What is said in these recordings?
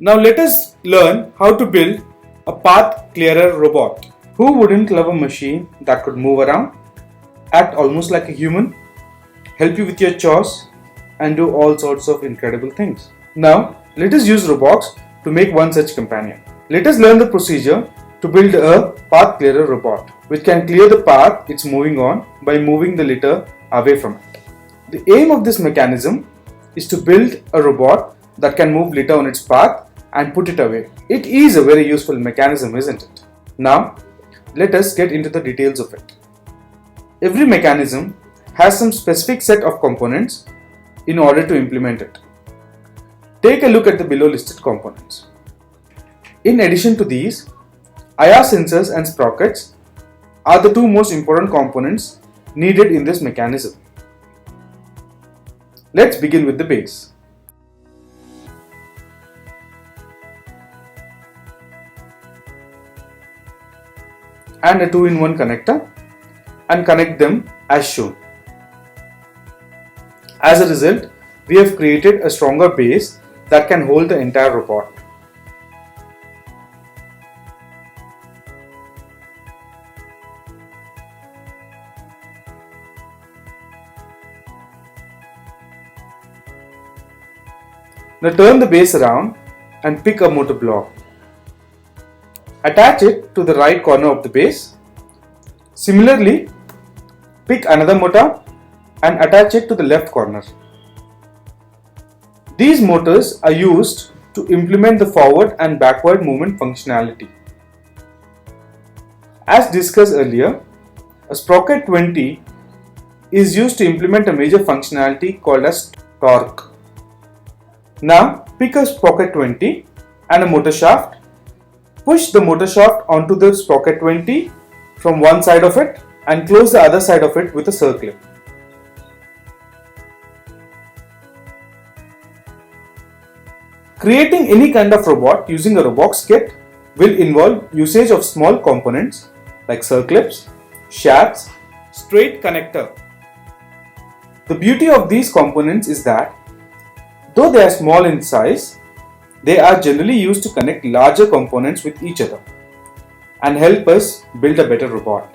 Now let us learn how to build a path clearer robot. Who wouldn't love a machine that could move around, act almost like a human, help you with your chores, and do all sorts of incredible things? Now let us use Robox to make one such companion. Let us learn the procedure to build a path clearer robot, which can clear the path it's moving on by moving the litter away from it. The aim of this mechanism is to build a robot that can move litter on its path and put it away. It is a very useful mechanism, isn't it? Now, let us get into the details of it. Every mechanism has some specific set of components in order to implement it. Take a look at the below listed components. In addition to these, IR sensors and sprockets are the two most important components needed in this mechanism. Let's begin with the base. And a 2-in-1 connector, and connect them as shown. As a result, we have created a stronger base that can hold the entire robot. Now turn the base around and pick a motor block. Attach it to the right corner of the base. Similarly, pick another motor and attach it to the left corner. These motors are used to implement the forward and backward movement functionality. As discussed earlier, a sprocket 20 is used to implement a major functionality called as torque. Now pick a sprocket 20 and a motor shaft. Push the motor shaft onto the sprocket 20 from one side of it and close the other side of it with a circlip. Creating any kind of robot using a Robox kit will involve usage of small components like circlips, shafts, straight connector. The beauty of these components is that though they are small in size, they are generally used to connect larger components with each other and help us build a better robot.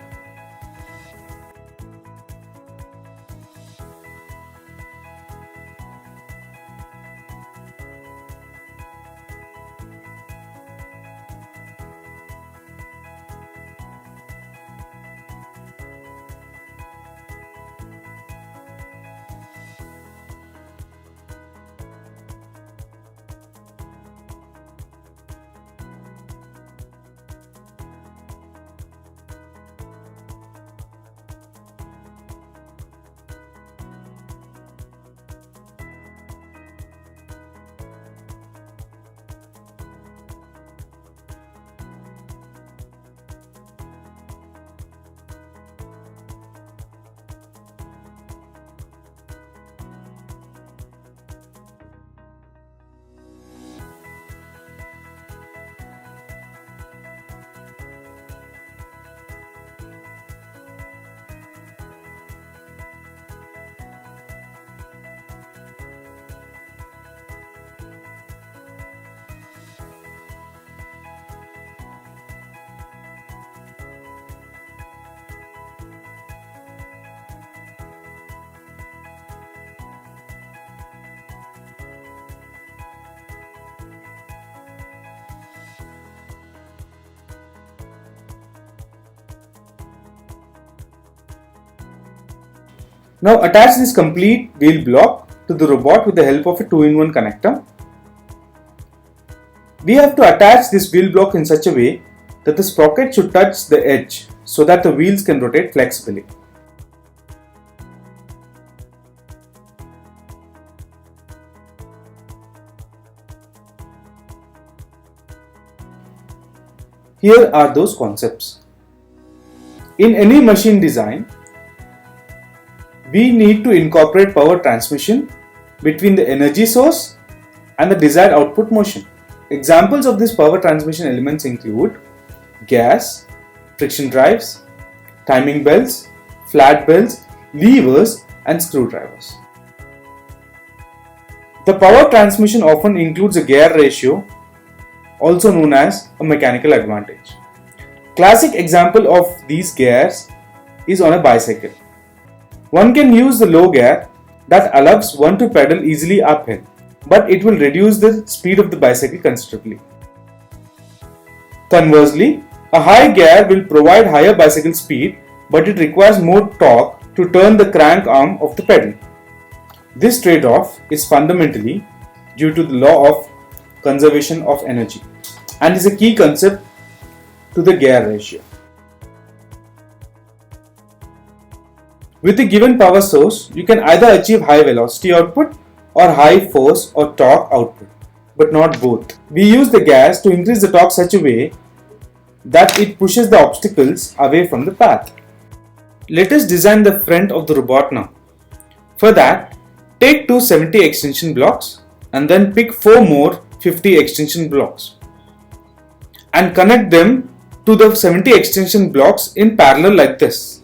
Now attach this complete wheel block to the robot with the help of a 2-in-1 connector. We have to attach this wheel block in such a way that the sprocket should touch the edge so that the wheels can rotate flexibly. Here are those concepts. In any machine design, we need to incorporate power transmission between the energy source and the desired output motion. Examples of these power transmission elements include gas, friction drives, timing belts, flat belts, levers, and screwdrivers. The power transmission often includes a gear ratio also known as a mechanical advantage. Classic example of these gears is on a bicycle. One can use the low gear that allows one to pedal easily uphill, but it will reduce the speed of the bicycle considerably. Conversely, a high gear will provide higher bicycle speed, but it requires more torque to turn the crank arm of the pedal. This trade-off is fundamentally due to the law of conservation of energy and is a key concept to the gear ratio. With a given power source, you can either achieve high velocity output or high force or torque output, but not both. We use the gears to increase the torque such a way that it pushes the obstacles away from the path. Let us design the front of the robot now. For that, take two 70 extension blocks and then pick 4 more 50 extension blocks and connect them to the 70 extension blocks in parallel like this.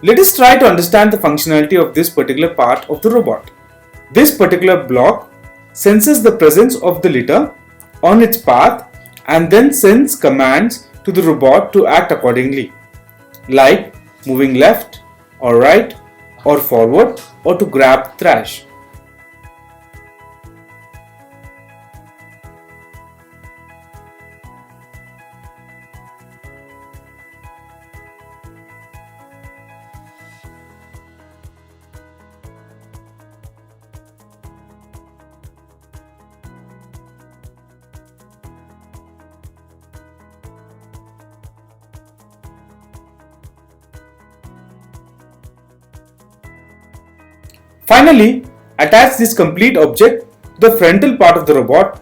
Let us try to understand the functionality of this particular part of the robot. This particular block senses the presence of the litter on its path and then sends commands to the robot to act accordingly, like moving left or right or forward or to grab trash. Finally, attach this complete object to the frontal part of the robot.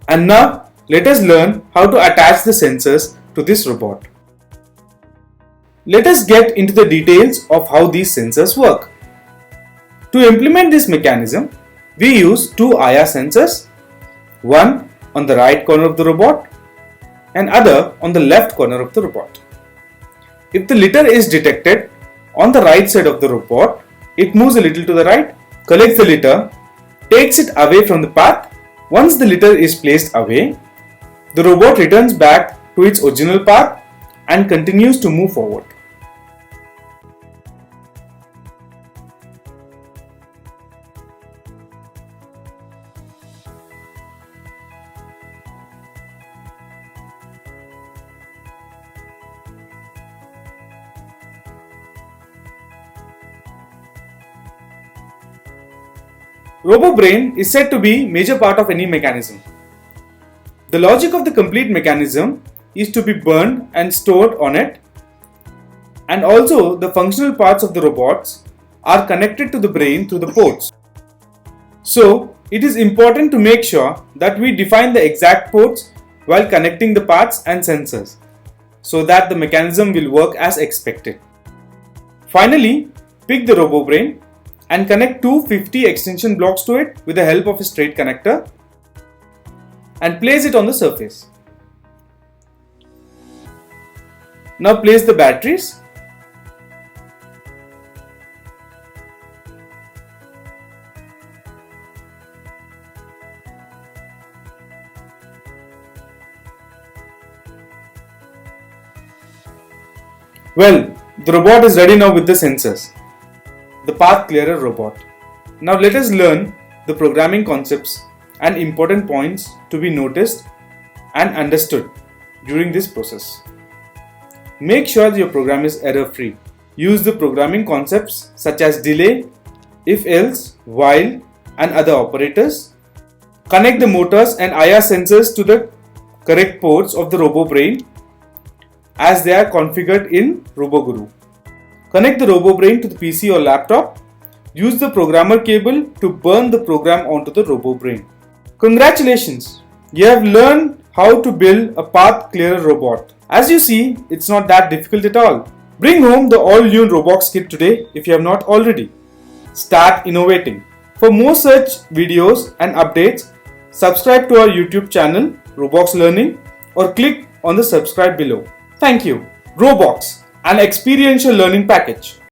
And now, let us learn how to attach the sensors to this robot. Let us get into the details of how these sensors work. To implement this mechanism, we use two IR sensors, one on the right corner of the robot and other on the left corner of the robot. If the litter is detected on the right side of the robot, it moves a little to the right, collects the litter, takes it away from the path. Once the litter is placed away, the robot returns back to its original path and continues to move forward. RoboBrain is said to be a major part of any mechanism. The logic of the complete mechanism is to be burned and stored on it, and also the functional parts of the robots are connected to the brain through the ports. So, it is important to make sure that we define the exact ports while connecting the parts and sensors so that the mechanism will work as expected. Finally, pick the RoboBrain and connect two 50 extension blocks to it with the help of a straight connector and place it on the surface. Now place the batteries. Well, the robot is ready now with the sensors. The Path Clearer robot. Now let us learn the programming concepts and important points to be noticed and understood during this process. Make sure that your program is error-free. Use the programming concepts such as delay, if-else, while and other operators. Connect the motors and IR sensors to the correct ports of the RoboBrain as they are configured in RoboGuru. Connect the RoboBrain to the PC or laptop. Use the programmer cable to burn the program onto the RoboBrain. Congratulations! You have learned how to build a Path Clearer robot. As you see, it's not that difficult at all. Bring home the all-new Robox kit today if you have not already. Start innovating. For more such videos and updates, subscribe to our YouTube channel, Robox Learning, or click on the subscribe below. Thank you. Robox, an experiential learning package.